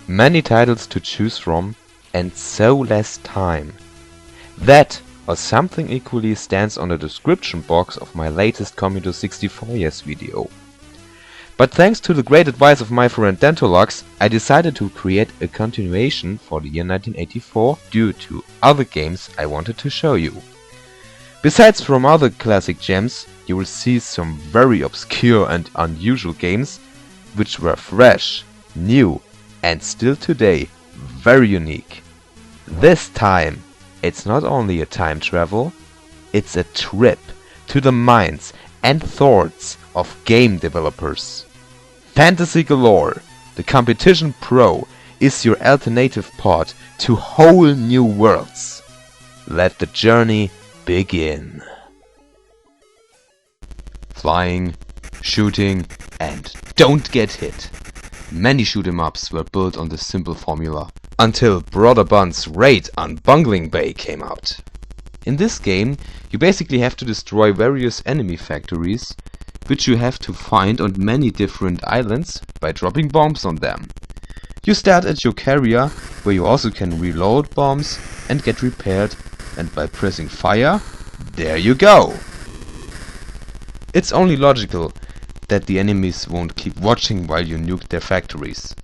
Many titles to choose from, and so less time. That or something equally stands on the description box of my latest Commodore 64 Years video. But thanks to the great advice of my friend Dentolux, I decided to create a continuation for the year 1984 due to other games I wanted to show you. Besides from other classic gems, you will see some very obscure and unusual games which were fresh, new, and still today very unique. This time it's not only a time travel, it's a trip to the minds and thoughts of game developers. Fantasy Galore, the Competition Pro, is your alternative pod to whole new worlds. Let the journey begin. Flying, shooting, and don't get hit. Many shoot-em-ups were built on this simple formula, until Brother Bun's Raid on Bungling Bay came out. In this game, you basically have to destroy various enemy factories, which you have to find on many different islands by dropping bombs on them. You start at your carrier, where you also can reload bombs and get repaired, and by pressing fire, there you go! It's only logical that the enemies won't keep watching while you nuke their factories.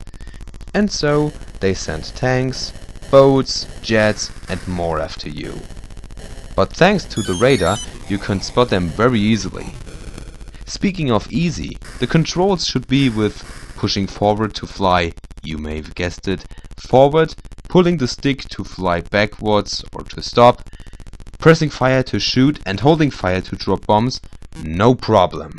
And so they send tanks, boats, jets and more after you. But thanks to the radar, you can spot them very easily. Speaking of easy, the controls should be with pushing forward to fly, you may have guessed it, forward, pulling the stick to fly backwards or to stop, pressing fire to shoot and holding fire to drop bombs, no problem.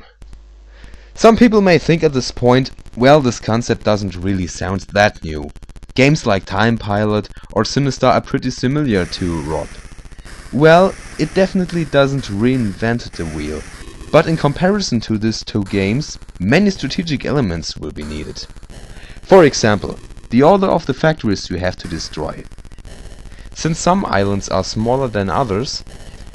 Some people may think at this point, well, this concept doesn't really sound that new. Games like Time Pilot or Sinister are pretty similar to Rob. Well, it definitely doesn't reinvent the wheel, but in comparison to these two games, many strategic elements will be needed. For example, the order of the factories you have to destroy. Since some islands are smaller than others,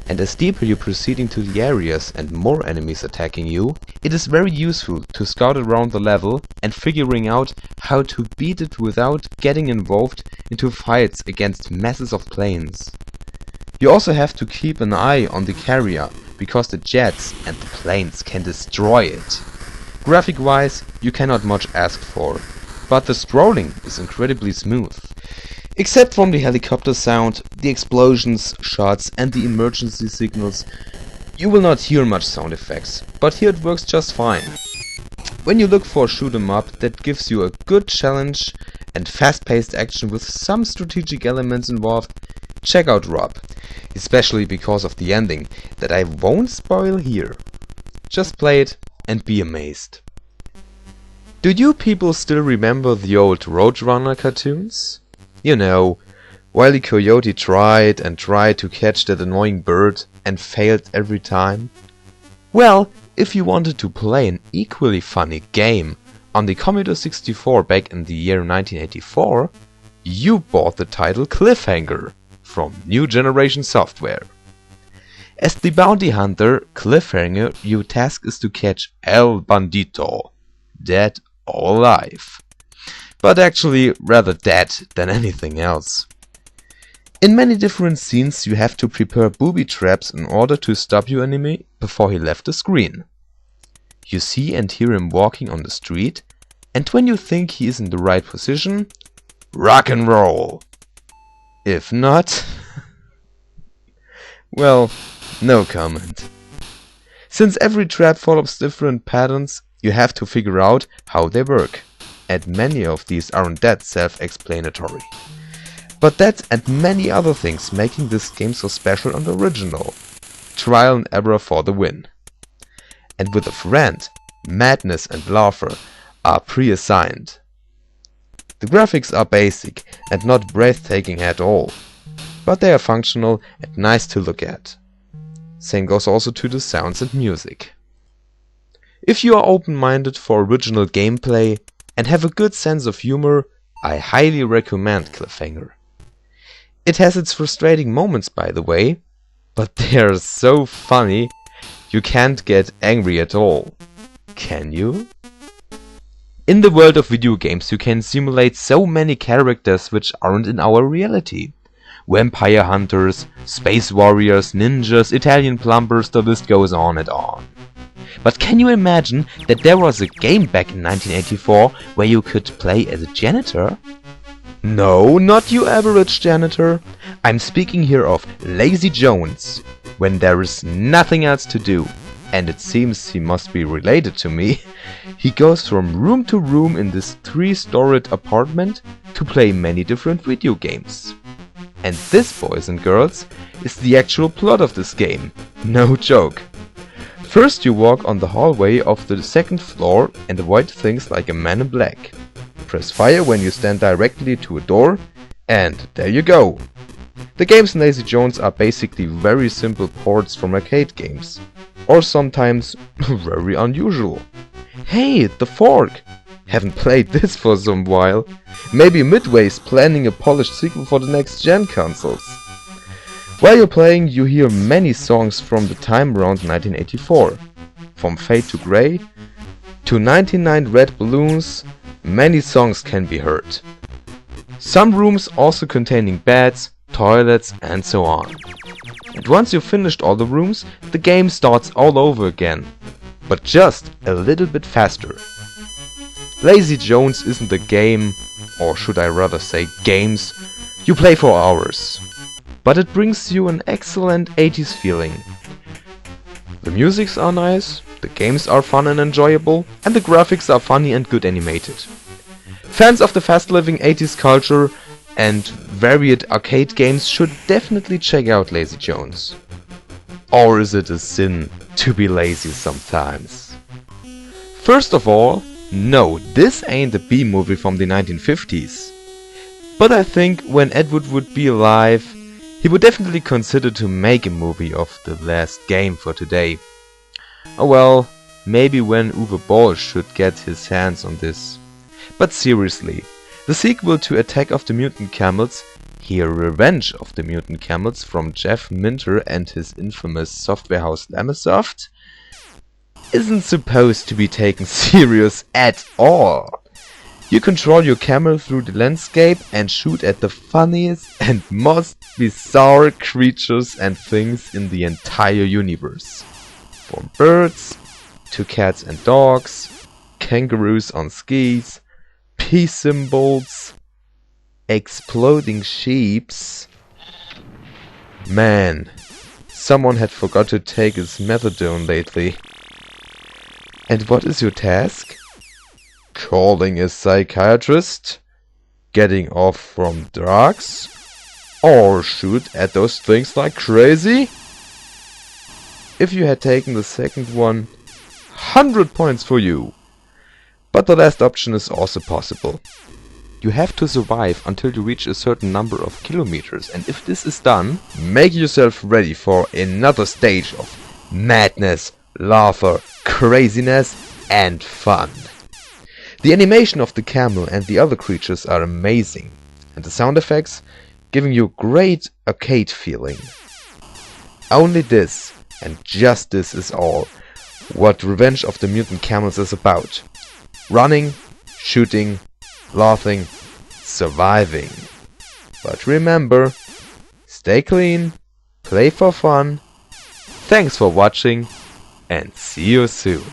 and as deeper you proceed into the areas and more enemies attacking you, it is very useful to scout around the level and figuring out how to beat it without getting involved into fights against masses of planes. You also have to keep an eye on the carrier, because the jets and the planes can destroy it. Graphic wise, you cannot much ask for, but the scrolling is incredibly smooth. Except from the helicopter sound, the explosions, shots and the emergency signals, you will not hear much sound effects, but here it works just fine. When you look for a shoot 'em up that gives you a good challenge and fast-paced action with some strategic elements involved, check out Rob, especially because of the ending that I won't spoil here. Just play it and be amazed. Do you people still remember the old Roadrunner cartoons? You know, Wile E. Coyote tried and tried to catch that annoying bird and failed every time. Well, if you wanted to play an equally funny game on the Commodore 64 back in the year 1984, you bought the title Cliffhanger from New Generation Software. As the bounty hunter Cliffhanger, your task is to catch El Bandito, dead or alive. But actually rather dead than anything else. In many different scenes you have to prepare booby traps in order to stop your enemy before he left the screen. You see and hear him walking on the street, and when you think he is in the right position, rock and roll. If not, well, no comment. Since every trap follows different patterns, you have to figure out how they work. And many of these aren't that self-explanatory. But that and many other things making this game so special and original. Trial and error for the win. And with a friend, madness and laughter are pre-assigned. The graphics are basic and not breathtaking at all, but they are functional and nice to look at. Same goes also to the sounds and music. If you are open-minded for original gameplay and have a good sense of humor, I highly recommend Cliffhanger. It has its frustrating moments, by the way, but they are so funny you can't get angry at all. Can you? In the world of video games you can simulate so many characters which aren't in our reality. Vampire hunters, space warriors, ninjas, Italian plumbers, the list goes on and on. But can you imagine that there was a game back in 1984 where you could play as a janitor? No, not your average janitor. I'm speaking here of Lazy Jones. When there is nothing else to do, and it seems he must be related to me, he goes from room to room in this 3-storied apartment to play many different video games. And this, boys and girls, is the actual plot of this game. No joke. First you walk on the hallway of the 2nd floor and avoid things like a man in black. Press fire when you stand directly to a door, and there you go. The games in Lazy Jones are basically very simple ports from arcade games, or sometimes very unusual. Hey, the fork! Haven't played this for some while. Maybe Midway's planning a polished sequel for the next gen consoles. While you're playing, you hear many songs from the time around 1984. From Fade to Grey to 99 Red Balloons, many songs can be heard. Some rooms also containing beds, toilets and so on. And once you've finished all the rooms, the game starts all over again, but just a little bit faster. Lazy Jones isn't a game, or should I rather say games, you play for hours. But it brings you an excellent 80s feeling. The musics are nice, the games are fun and enjoyable, and the graphics are funny and good animated. Fans of the fast-living 80s culture and varied arcade games should definitely check out Lazy Jones. Or is it a sin to be lazy sometimes? First of all, no, this ain't a B-movie from the 1950s. But I think when Ed Wood would be alive, he would definitely consider to make a movie of the last game for today. Oh well, maybe when Uwe Boll should get his hands on this. But seriously, the sequel to Attack of the Mutant Camels, here Revenge of the Mutant Camels from Jeff Minter and his infamous software house Lamasoft, isn't supposed to be taken serious at all. You control your camel through the landscape and shoot at the funniest and most bizarre creatures and things in the entire universe. From birds to cats and dogs, kangaroos on skis, peace symbols, exploding sheeps. Man, someone had forgot to take his methadone lately. And what is your task? Calling a psychiatrist? Getting off from drugs? Or shoot at those things like crazy? If you had taken the second one, 100 points for you. But the last option is also possible. You have to survive until you reach a certain number of kilometers, and if this is done, make yourself ready for another stage of madness, laughter, craziness and fun. The animation of the camel and the other creatures are amazing, and the sound effects giving you a great arcade feeling. Only this, and just this is all, what Revenge of the Mutant Camels is about. Running, shooting, laughing, surviving. But remember, stay clean, play for fun. Thanks for watching, and see you soon.